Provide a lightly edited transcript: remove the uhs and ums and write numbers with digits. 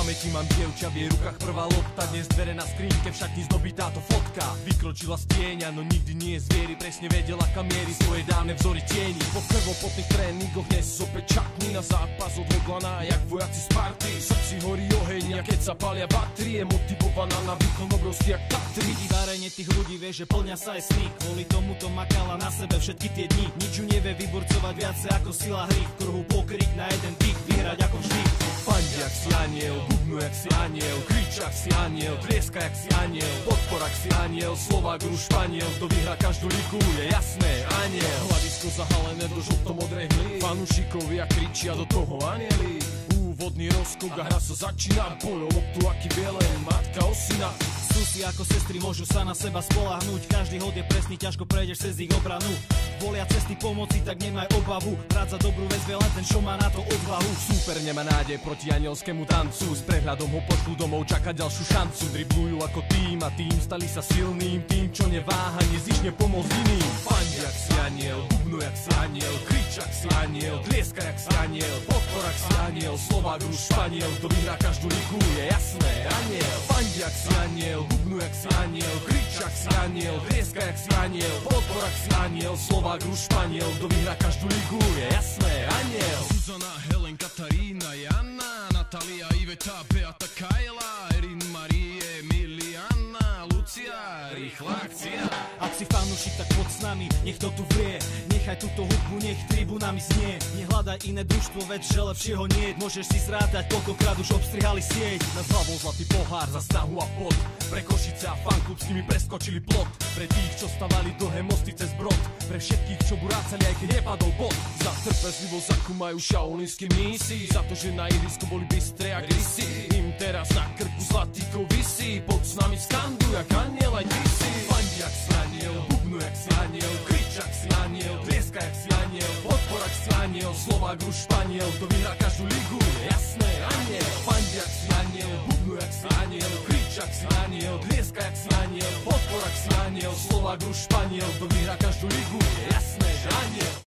pamäti mám dievča, v jej rukách prvá lopta. Dnes dvere na skrínke, však ni zdobí táto fotka. Vykročila z tieňa, no nikdy nie je zviery. Presne vedela, kam mierí svoje dávne vzory tieni. Po krvopotných tréningoch dnes opäť čakní na zápas, odhodlaná jak vojaci Sparty. V srdci horí oheň, a keď sa palia batrie, motivovaná na výkon obrovský jak Tatry. Vidí v aréne tých ľudí, vie, že plňa sa aj sny. Kvôli tomuto makala na sebe všetky tie dni. Nič ju nevie vyburcovať viacej ako sila hry. V kruhu pokrik na jeden tik, vyhrať ako vždy. Fandí jak si aniel, bubnu jak si aniel, krič jak si aniel, trieska jak si aniel, podpor jak si aniel, Slovák, Rus, Španiel, kto vyhrá každú ligu, je jasné, aniel. Hladisko zahalené do žlto-modrej hly, fanúšikovia kričia do toho anieli. Úvodný rozkok a hra sa začína, bojom loptu aký vielen, matka o syna. Susy ako sestry môžu sa na seba spolahnúť. Každý hod je presný, ťažko prejdeš cez ich obranu. Volia cesty pomoci, tak nemaj obavu. Hrať za dobrú vec vie len ten, čo má na to odvahu. Súper nemá nádej proti anielskému tancu. S prehľadom ho pošlu domov, čaká ďalšiu šancu. Driblujú ako tým a tým stali sa silným. Tým, čo neváha, nezišne pomôcť iným. Fandí jak si aniel, bubnu jak si aniel, krič jak si aniel, tlieska jak si aniel, podpor jak si aniel, Slovák, Rus, Španiel, kto vyhrá každú ligu, je jasné, aniel. Fandí jak si aniel, bubnu jak si aniel, krič jak si aniel, tlieska jak si aniel, podpor jak si aniel, Slovák, Rus, Španiel, kto vyhrá každú ligu, je jasné, aniel. Zuzana, Helen, Katarína, Jana, Natália, Iveta, Beata, Kajla, Erin, Marie, Emiliana, Lucia, rýchla akcia. Ak si fanúšik, tak poď s nami, nech to tu vrie. Nechaj túto hudbu, nech tribunami znie. Nehľadaj iné družstvo, veď že lepšieho nie. Môžeš si zrátať, koľkokrát už obstrihali sieť. Na hlavou zlatý pohár za snahu a pot. Pre Košice a fanklub s nimi preskočili plot. Pre tých, čo stavali dlhé mosty cez brod. Pre všetkých, čo burácali, aj keď nepadol bod. Za trpezlivosť, akú majú šaolínsky mnísi. Za to, že na ihrisku boli bystré a grisy. Im teraz na krku zlatíkov visí. Poď s nami skanduj, jak aniel aj ty si. Fandí jak si aniel, bubnu jak si aniel, krič jak si aniel, tlieska jak si aniel, podpor jak si aniel, Slovák, Rus, Španiel, kto vyhrá každú ligu, je jasné, aniel. Fandí jak si aniel, bubnu jak si aniel, krič jak si aniel, tlieska jak si aniel, podpor jak si aniel, Slovák, Rus, Španiel, kto vyhrá každú ligu, je jasné, že aniel.